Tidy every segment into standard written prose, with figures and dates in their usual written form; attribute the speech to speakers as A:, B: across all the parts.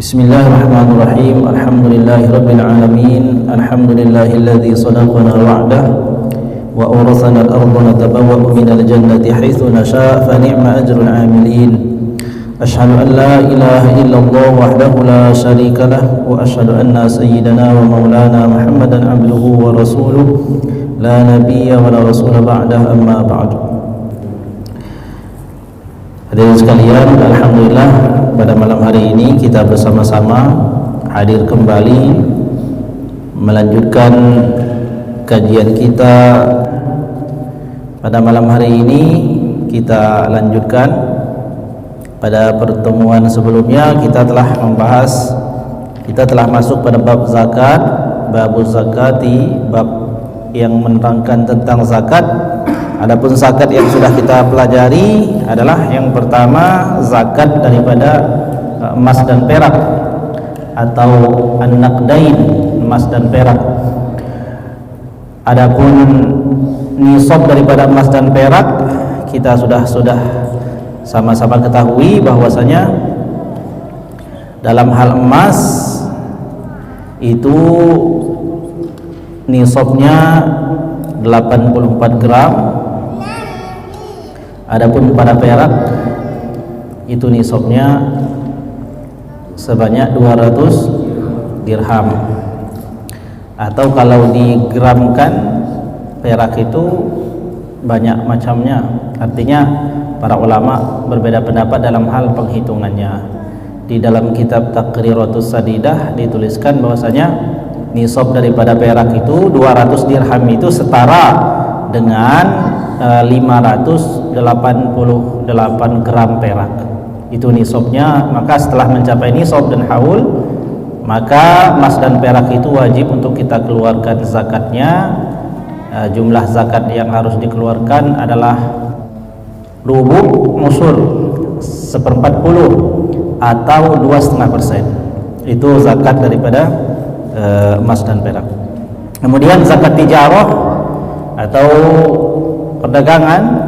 A: Bismillahirrahmanirrahim. Alhamdulillahi rabbil alamin. Alhamdulillahilladzi sadaqana wa'dah wa awrathana al-ardha natabawwa'u minal jannati haitsu nasha' fa ni'ma ajrul 'amilin. Asyhadu an la ilaha illallah wahdahu la syarika lah wa asyhadu anna sayyidana wa maulana Muhammadan 'abduhu wa rasuluh la nabiyya wa la rasula ba'dah, amma ba'du. Hadirin sekalian, alhamdulillah pada malam hari ini kita bersama-sama hadir kembali melanjutkan kajian kita. Pada malam hari ini kita lanjutkan. Pada pertemuan sebelumnya kita telah masuk pada bab zakat, babuz zakati, bab yang menerangkan tentang zakat. Adapun zakat yang sudah kita pelajari adalah yang pertama zakat daripada emas dan perak atau an-naqdain, emas dan perak. Adapun nisab daripada emas dan perak kita sudah sama-sama ketahui bahwasanya dalam hal emas itu nisabnya 84 gram. Adapun pada perak itu nisabnya sebanyak 200 dirham. Atau kalau digramkan, perak itu banyak macamnya. Artinya para ulama berbeda pendapat dalam hal penghitungannya. Di dalam kitab Taqriratus Sadidah dituliskan bahwasanya nisab daripada perak itu 200 dirham itu setara dengan 588 gram perak. Itu nisabnya. Maka setelah mencapai nisab dan haul, maka emas dan perak itu wajib untuk kita keluarkan zakatnya. Jumlah zakat yang harus dikeluarkan adalah rubu' musur 1/40 atau 2,5%. Itu zakat daripada emas dan perak. Kemudian zakat tijarah atau perdagangan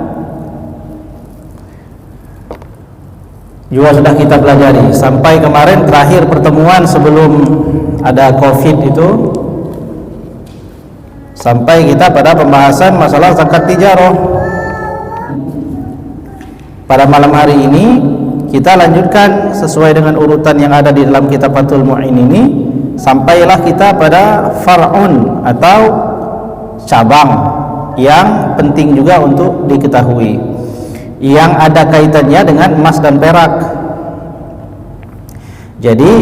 A: juga sudah kita pelajari sampai kemarin terakhir pertemuan sebelum ada Covid itu, sampai kita pada pembahasan masalah zakat tijarah. Pada malam hari ini kita lanjutkan sesuai dengan urutan yang ada di dalam kitab Fathul Mu'in ini, sampailah kita pada far'un atau cabang yang penting juga untuk diketahui, yang ada kaitannya dengan emas dan perak. Jadi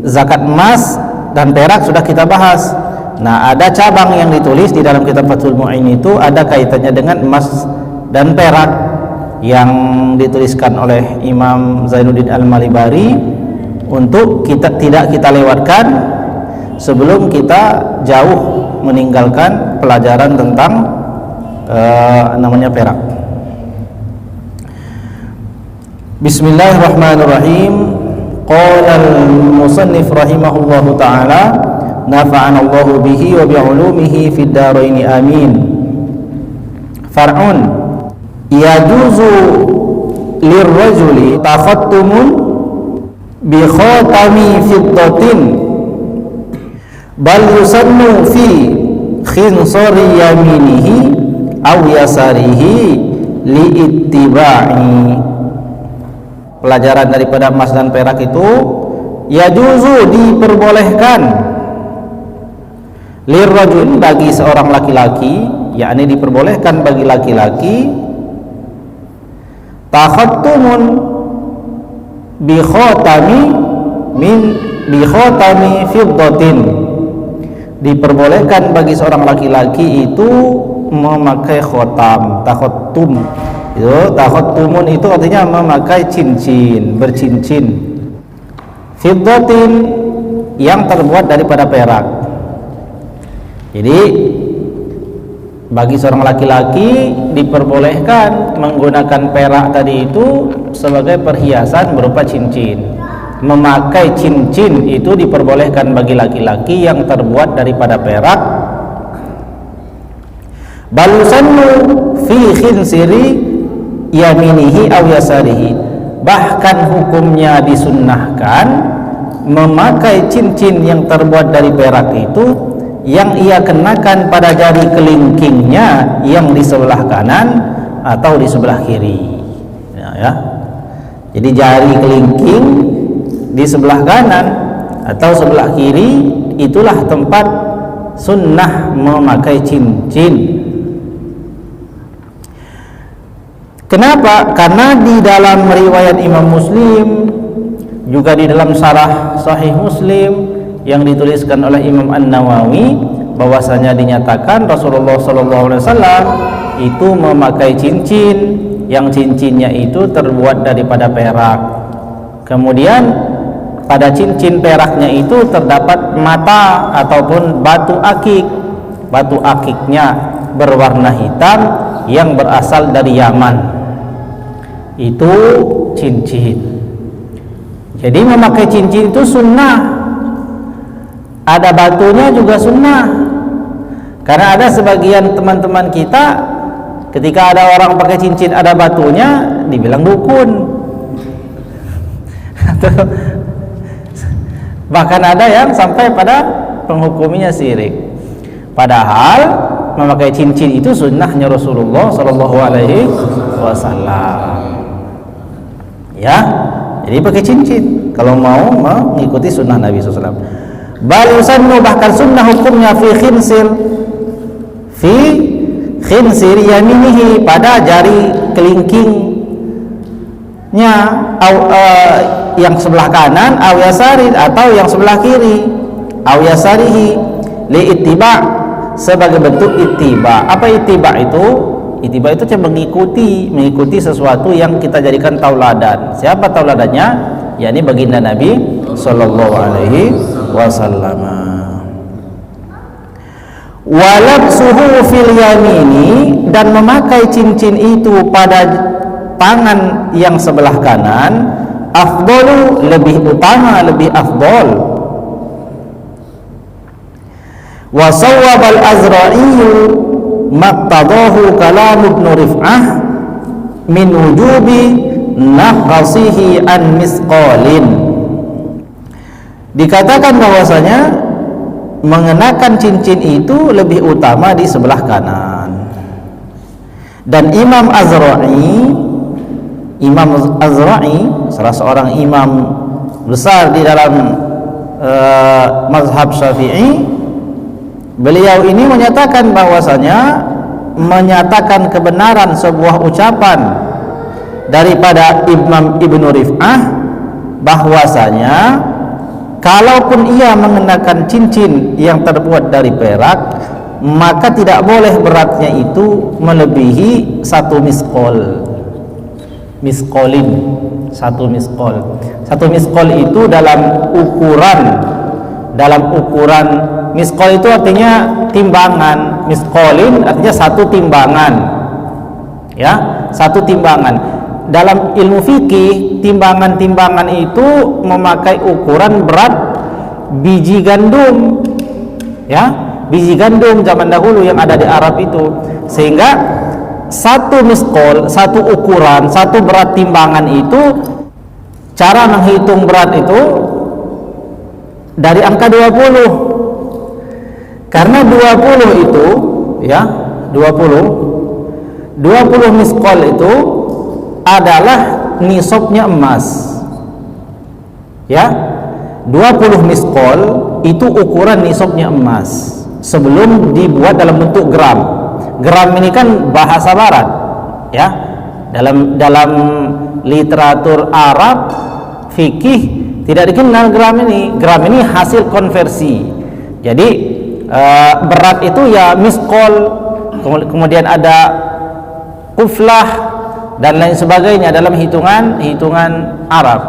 A: zakat emas dan perak sudah kita bahas. Nah, ada cabang yang ditulis di dalam kitab Fathul Mu'in itu ada kaitannya dengan emas dan perak yang dituliskan oleh Imam Zainuddin Al-Malibari untuk tidak kita lewatkan sebelum kita jauh meninggalkan pelajaran tentang namanya perak. Bismillahirrahmanirrahim. Qala al-musannif rahimahullahu ta'ala, nafa'ana Allahu bihi wa bi'ulumihi fid dharain amin. Far'un yajuzu lirrajuli takhattumun bi khatami fiddatin bal yusannu fi khinsari yaminihi aw yasarihi li ittiba'i. Pelajaran daripada emas dan perak itu yajuzu, diperbolehkan, lirrajul, bagi seorang laki-laki, yakni diperbolehkan bagi laki-laki, takhattumun bi khatami fiddatin, diperbolehkan bagi seorang laki-laki itu memakai khotam. Takhattumun itu artinya memakai cincin, bercincin. Fiddatin, yang terbuat daripada perak. Jadi bagi seorang laki-laki diperbolehkan menggunakan perak tadi itu sebagai perhiasan berupa cincin. Memakai cincin itu diperbolehkan bagi laki-laki yang terbuat daripada perak. Balusannu fi khinsiri yaminihi aw yasarihi, bahkan hukumnya disunnahkan memakai cincin yang terbuat dari perak itu yang ia kenakan pada jari kelingkingnya yang di sebelah kanan atau di sebelah kiri. Ya. Jadi jari kelingking di sebelah kanan atau sebelah kiri, itulah tempat sunnah memakai cincin. Kenapa? Karena di dalam riwayat Imam Muslim, juga di dalam syarah Sahih Muslim yang dituliskan oleh Imam An-Nawawi, bahwasanya dinyatakan Rasulullah SAW itu memakai cincin yang cincinnya itu terbuat daripada perak. Kemudian pada cincin peraknya itu terdapat mata ataupun batu akik. Batu akiknya berwarna hitam yang berasal dari Yaman. Itu cincin. Jadi memakai cincin itu sunnah. Ada batunya juga sunnah. Karena ada sebagian teman-teman kita, ketika ada orang pakai cincin ada batunya, dibilang dukun. Bahkan ada yang sampai pada penghukuminya syirik. Padahal memakai cincin itu sunnahnya Rasulullah Sallallahu Alaihi Wasallam. Ya, jadi pakai cincin kalau mau mengikuti sunnah Nabi SAW. Bal yusannu, bahkan sunnah hukumnya fi khinsir yaminihi, pada jari kelingkingnya, yang sebelah kanan, aw yasari, atau yang sebelah kiri, aw yasarihi, li ittiba, sebagai bentuk ittiba. Apa ittiba itu? Ittiba itu cuma mengikuti sesuatu yang kita jadikan tauladan. Siapa tauladannya? Yakni baginda Nabi Sallallahu Alaihi Wasallam. Walabsuhu fil yamini, dan memakai cincin itu pada tangan yang sebelah kanan, afdalu, lebih utama, lebih afdal. Wa sawwabal azra'iyu maqtadahu kalam Ibn Rif'ah min wujubi naqasihi an misqalin. Dikatakan bahwasanya mengenakan cincin itu lebih utama di sebelah kanan. Dan Imam Azra'i, salah seorang imam besar di dalam mazhab Syafi'i, beliau ini menyatakan bahwasanya menyatakan kebenaran sebuah ucapan daripada Imam Ibn Rif'ah, bahwasanya kalaupun ia mengenakan cincin yang terbuat dari perak, maka tidak boleh beratnya itu melebihi 1 misqolin. 1 misqol itu dalam ukuran misqol itu artinya timbangan. Misqolin artinya 1 timbangan. Ya, 1 timbangan. Dalam ilmu fikih, timbangan-timbangan itu memakai ukuran berat biji gandum. Ya, biji gandum zaman dahulu yang ada di Arab itu. Sehingga 1 misqol, 1 ukuran, 1 berat timbangan itu, cara menghitung berat itu dari angka 20. Karena 20 itu, ya, 20 misqol itu adalah nisabnya emas. Ya, 20 misqol itu ukuran nisabnya emas sebelum dibuat dalam bentuk gram. Gram ini kan bahasa barat, ya. Dalam literatur Arab fikih tidak dikenal gram ini. Gram ini hasil konversi. Jadi berat itu ya misqol, kemudian ada kuflah dan lain sebagainya dalam hitungan Arab.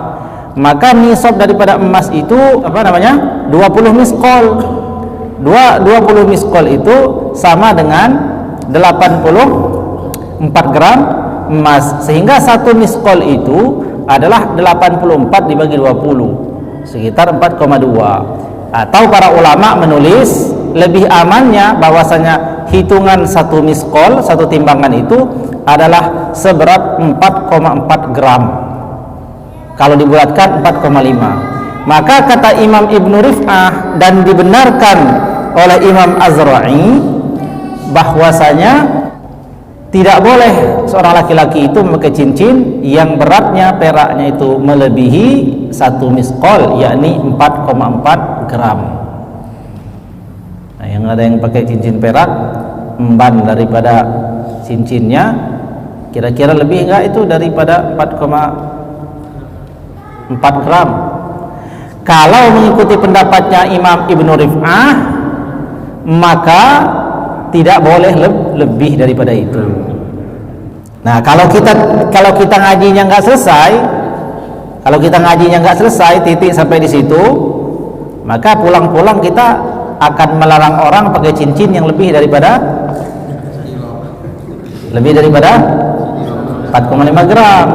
A: Maka nisab daripada emas itu 20 misqol. 20 misqol itu sama dengan 84 gram emas, sehingga 1 misqol itu adalah 84 dibagi 20, sekitar 4,2. Atau para ulama menulis lebih amannya bahwasanya hitungan 1 misqol, 1 timbangan itu adalah seberat 4,4 gram. Kalau dibulatkan 4,5. Maka kata Imam Ibnu Rif'ah dan dibenarkan oleh Imam Azra'i bahwasanya tidak boleh seorang laki-laki itu memakai cincin yang beratnya peraknya itu melebihi 1 misqal, yakni 4,4 gram. Nah, yang ada yang pakai cincin perak emban daripada cincinnya, kira-kira lebih enggak itu daripada 4,4 gram. Kalau mengikuti pendapatnya Imam Ibnu Rif'ah, maka tidak boleh lebih daripada itu. Nah, kalau kita ngajinya nggak selesai, titik sampai di situ, maka pulang-pulang kita akan melarang orang pakai cincin yang lebih daripada 4,5 gram.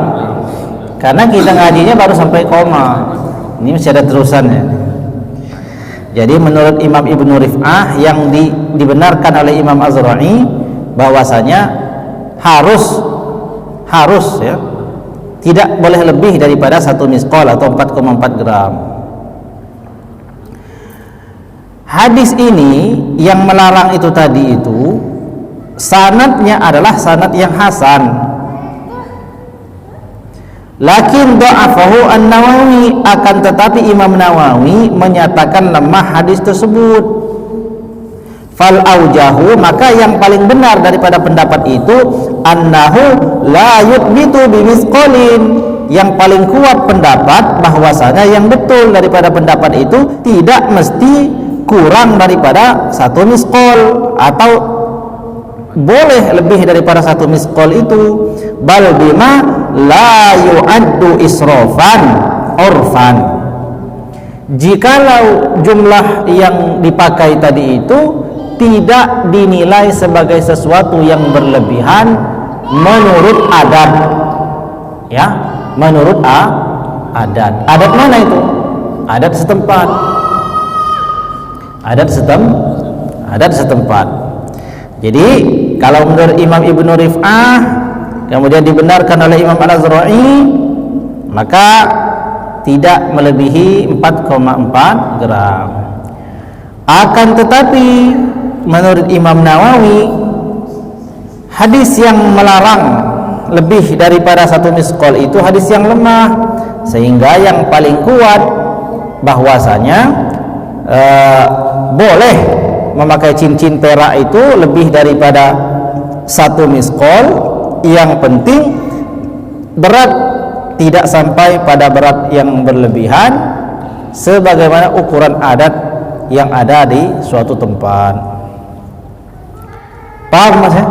A: Karena kita ngajinya baru sampai koma. Ini masih ada terusannya. Jadi menurut Imam Ibnu Rif'ah yang dibenarkan oleh Imam Azra'i bahwasanya harus ya, tidak boleh lebih daripada 1 misqal atau 4,4 gram. Hadis ini yang melarang itu tadi itu sanadnya adalah sanad yang hasan. Lakin dha'afahu An-Nawawi, akan tetapi Imam Nawawi menyatakan lemah hadis tersebut. Fal aujahu, maka yang paling benar daripada pendapat itu annahu la yuthbitu bimisqalin, yang paling kuat pendapat bahwasanya yang betul daripada pendapat itu tidak mesti kurang daripada 1 misqal atau boleh lebih daripada 1 misqal itu. Bal bima la yu'addu israfan urfan, jikalau jumlah yang dipakai tadi itu tidak dinilai sebagai sesuatu yang berlebihan menurut adat, ya, menurut adat. Adat mana itu? Adat setempat. Adat setempat. Jadi kalau menurut Imam Ibnu Rif'ah kemudian dibenarkan oleh Imam Al-Azra'i, maka tidak melebihi 4,4 gram. Akan tetapi menurut Imam Nawawi, hadis yang melarang lebih daripada 1 misqal itu hadis yang lemah, sehingga yang paling kuat bahwasanya boleh memakai cincin perak itu lebih daripada 1 misqal. Yang penting berat tidak sampai pada berat yang berlebihan sebagaimana ukuran adat yang ada di suatu tempat. Paham Mas ya?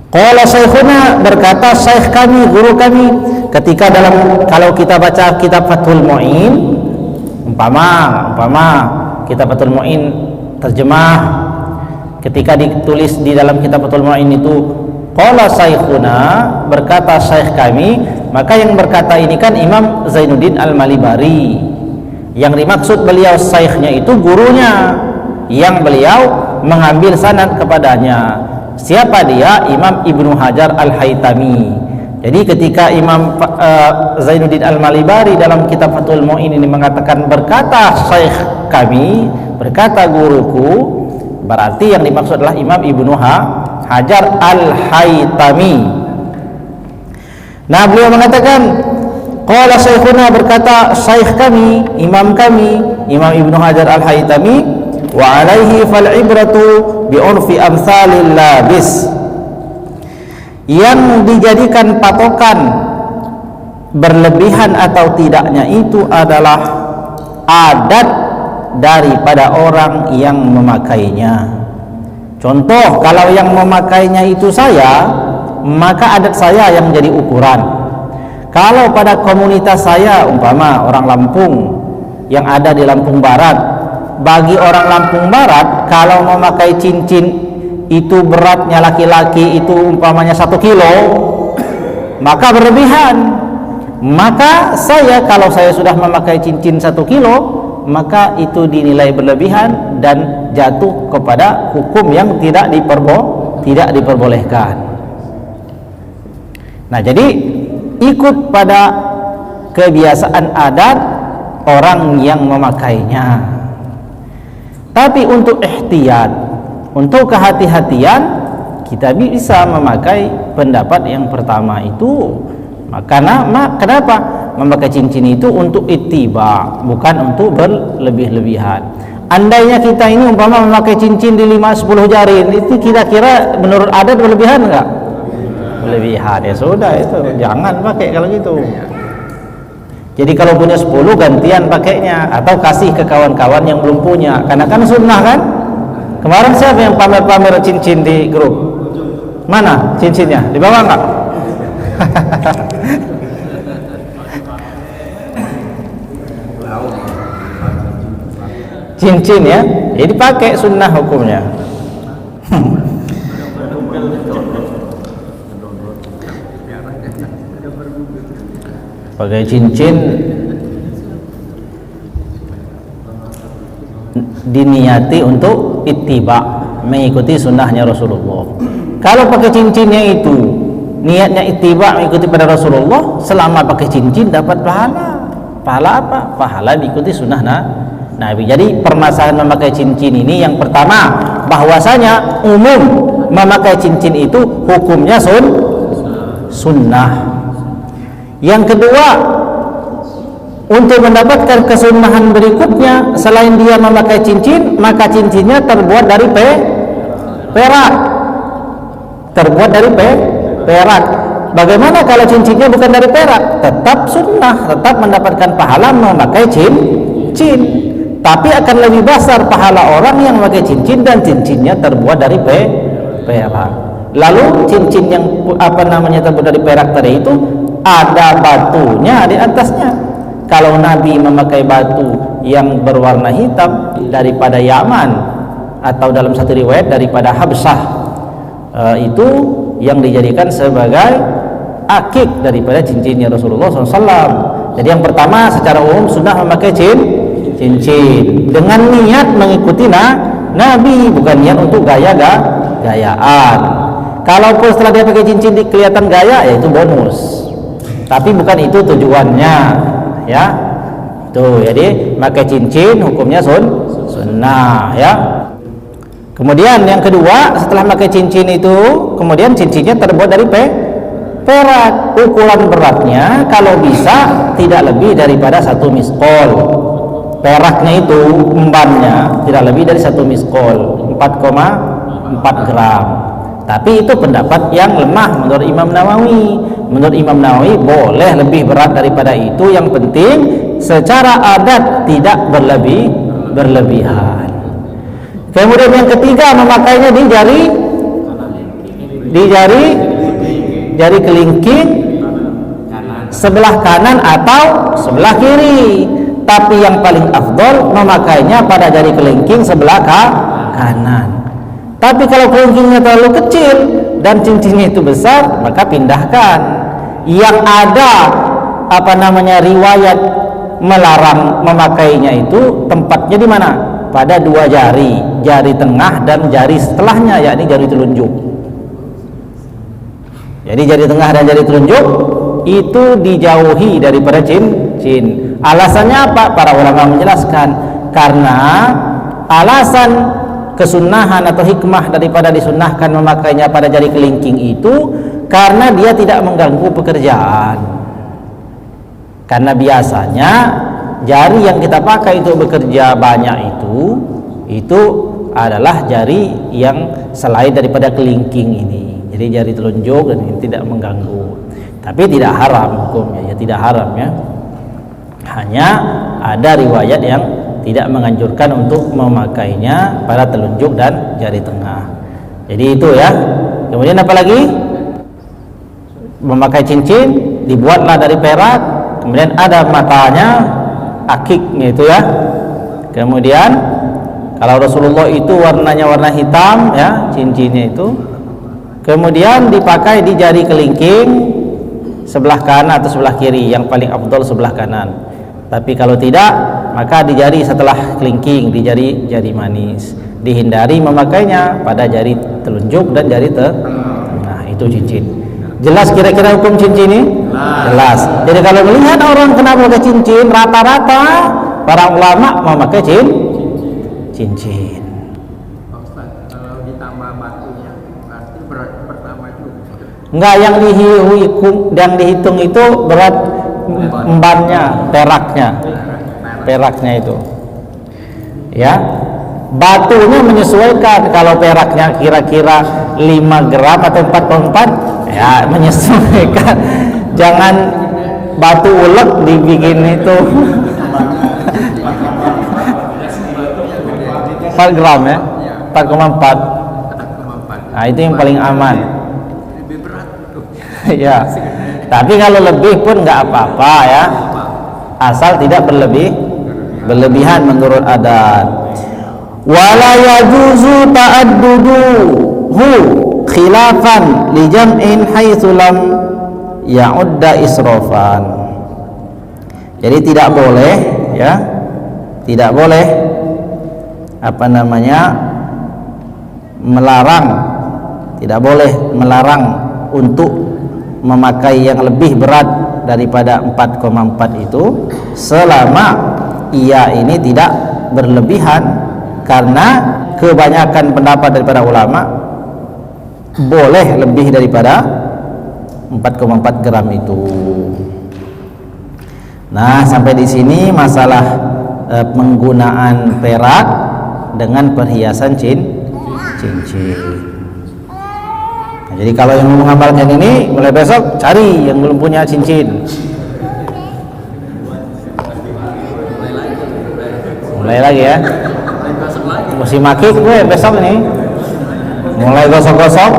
A: Qala syekhuna, berkata syekh kami, guru kami, ketika kalau kita baca kitab Fathul Mu'in, umpama kitab Fathul Mu'in terjemah, ketika ditulis di dalam kitab Fathul Mu'in itu qala syekhuna, berkata syekh kami, maka yang berkata ini kan Imam Zainuddin Al-Malibari. Yang dimaksud beliau syekhnya itu gurunya yang beliau mengambil sanad kepadanya. Siapa dia? Imam Ibnu Hajar Al-Haytami. Jadi ketika Imam Zainuddin Al-Malibari dalam kitab Fathul Mu'in ini mengatakan berkata syekh kami, berkata guruku, berarti yang dimaksud adalah Imam Ibnu Hajar Al-Haytami. Nah, beliau mengatakan qala syekhuna, berkata syekh kami, Imam Ibnu Hajar Al-Haytami, wa alaihi fal ibratu bi urfi amsalil labis, yang dijadikan patokan berlebihan atau tidaknya itu adalah adat daripada orang yang memakainya. Contoh, kalau yang memakainya itu saya, maka adat saya yang menjadi ukuran. Kalau pada komunitas saya, umpama orang Lampung yang ada di Lampung Barat, bagi orang Lampung Barat kalau memakai cincin itu beratnya laki-laki itu umpamanya 1 kilo, maka berlebihan. Maka kalau saya sudah memakai cincin 1 kilo, maka itu dinilai berlebihan dan jatuh kepada hukum yang tidak diperbolehkan. Nah, jadi ikut pada kebiasaan adat orang yang memakainya. Tapi untuk ihtiyat, untuk kehati-hatian, kita bisa memakai pendapat yang pertama itu. Kenapa? Memakai cincin itu untuk ittiba, bukan untuk berlebih-lebihan. Andainya kita ini umpama memakai cincin di 5-10 jari, itu kira-kira menurut adat berlebihan enggak? Berlebihan. Ya sudah, itu jangan pakai kalau gitu. Jadi kalau punya 10 gantian pakainya, atau kasih ke kawan-kawan yang belum punya, karena kan sunnah kan. Kemarin siapa yang pamer-pamer cincin di grup? Mana cincinnya? Di bawah enggak? Cincin ya, jadi pakai sunnah hukumnya. Pakai cincin diniati untuk ittiba, mengikuti sunnahnya Rasulullah. Kalau pakai cincinnya itu niatnya ittiba, mengikuti pada Rasulullah, selama pakai cincin dapat pahala. Pahala apa? Pahala mengikuti sunnah Nabi. Jadi permasalahan memakai cincin ini, yang pertama bahwasanya umum memakai cincin itu hukumnya sunnah. Yang kedua, untuk mendapatkan kesunahan berikutnya, selain dia memakai cincin, maka cincinnya terbuat dari perak. Terbuat dari perak. Bagaimana kalau cincinnya bukan dari perak? Tetap sunnah, tetap mendapatkan pahala memakai cincin. Tapi akan lebih besar pahala orang yang memakai cincin dan cincinnya terbuat dari perak. Lalu cincin yang terbuat dari perak tadi itu ada batunya di atasnya. Kalau Nabi memakai batu yang berwarna hitam daripada Yaman, atau dalam satu riwayat daripada Habsah, itu yang dijadikan sebagai akik daripada cincinnya Rasulullah SAW. Jadi yang pertama secara umum sunnah memakai cincin dengan niat mengikuti Nabi, bukan niat untuk gayaan. Kalaupun setelah dia pakai cincin kelihatan gaya, ya itu bonus. Tapi bukan itu tujuannya, ya. Tuh, jadi pakai cincin hukumnya sunnah, ya. Kemudian yang kedua, setelah pakai cincin itu, kemudian cincinnya terbuat dari perak. Ukuran beratnya kalau bisa tidak lebih daripada 1 miskol. Peraknya itu embannya tidak lebih dari 1 miskol, 4,4 gram. Tapi itu pendapat yang lemah menurut Imam Nawawi. Menurut Imam Nawawi boleh lebih berat daripada itu, yang penting secara adat tidak berlebihan. Kemudian yang ketiga, memakainya di jari kelingking sebelah kanan atau sebelah kiri. Tapi yang paling afdol memakainya pada jari kelingking sebelah kanan. Tapi kalau kelingkingnya terlalu kecil dan cincinnya itu besar, maka pindahkan. Yang ada riwayat melarang memakainya itu tempatnya di mana? Pada 2 jari, jari tengah dan jari setelahnya, yakni jari telunjuk. Jadi jari tengah dan jari telunjuk itu dijauhi daripada cincin. Alasannya apa? Para ulama menjelaskan, karena alasan kesunahan atau hikmah daripada disunnahkan memakainya pada jari kelingking itu karena dia tidak mengganggu pekerjaan. Karena biasanya jari yang kita pakai untuk bekerja banyak itu adalah jari yang selain daripada kelingking ini. Jadi jari telunjuk dan ini tidak mengganggu. Tapi tidak haram hukumnya, ya tidak haram ya. Hanya ada riwayat yang tidak menganjurkan untuk memakainya pada telunjuk dan jari tengah. Jadi itu ya. Kemudian apa lagi? Memakai cincin dibuatlah dari perak. Kemudian ada matanya, akiknya itu ya. Kemudian kalau Rasulullah itu warnanya warna hitam ya, cincinnya itu. Kemudian dipakai di jari kelingking sebelah kanan atau sebelah kiri, yang paling afdol sebelah kanan. Tapi kalau tidak, maka di jari setelah kelingking, di jari manis. Dihindari memakainya pada jari telunjuk dan jari tengah. Itu cincin. Jelas kira-kira hukum cincin ini? jelas. Jadi kalau melihat orang kenapa pakai cincin, rata-rata para ulama memakai cincin.
B: Kalau ditambah batunya berarti berat pertama juga.
A: Enggak, yang dihitung itu berat embannya, peraknya itu. Ya, batunya menyesuaikan. Kalau peraknya kira-kira 5 gram atau 4,4, ya menyesuaikan. Jangan batu ulek dibikin itu 4 gram ya, 4,4. Nah itu yang paling aman.
B: Lebih berat tuh.
A: Ya, tapi kalau lebih pun nggak apa-apa ya, asal tidak berlebihan menurut adat. Wala yajuzu ta'adduduhu khilafan li jam'in haitsu lam ya'udda israfan. Jadi tidak boleh ya, tidak boleh tidak boleh melarang untuk memakai yang lebih berat daripada 4,4 itu selama ia ini tidak berlebihan, karena kebanyakan pendapat daripada ulama boleh lebih daripada 4,4 gram itu. Nah, sampai di sini masalah penggunaan perak dengan perhiasan cincin. Nah, jadi kalau yang mengamalkan ini mulai besok cari yang belum punya cincin. Mulai lagi ya. Musim akik gue besok ini. Mulai gosok-gosok.